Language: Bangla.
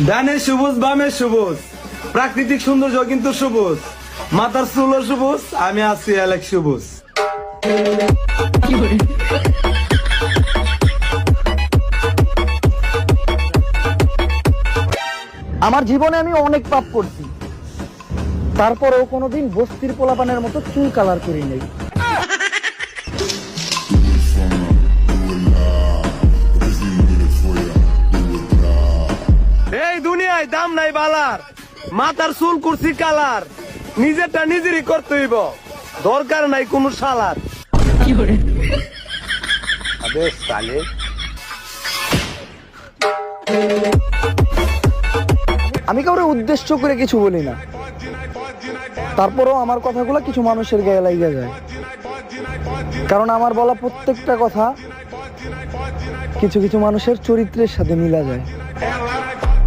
ডানে সবুজ বামে সবুজ, প্রাকৃতিক সৌন্দর্য কিন্তু সবুজ, মাথার চুলও সবুজ, আমি আছি অ্যালেক্স সবুজ। আমার জীবনে আমি অনেক পাপ করছি, তারপরেও কোনোদিন বস্তির পোলাপানের মতো চুল কালার করি নাই। এই দুনিয়ায় দাম নাই বালার, মাথার চুল করছি কালার, নিজেরটা নিজেরই করতে হইব, দরকার নাই কোনো শালার। আবে সালে আমি কাউরে উদ্দেশ্য করে কিছু বলি না, তারপরেও আমার কথাগুলো কিছু মানুষের গায়ে লাগিয়ে যায়, কারণ আমার বলা প্রত্যেকটা কথা কিছু কিছু মানুষের চরিত্রের সাথে মিলা যায়।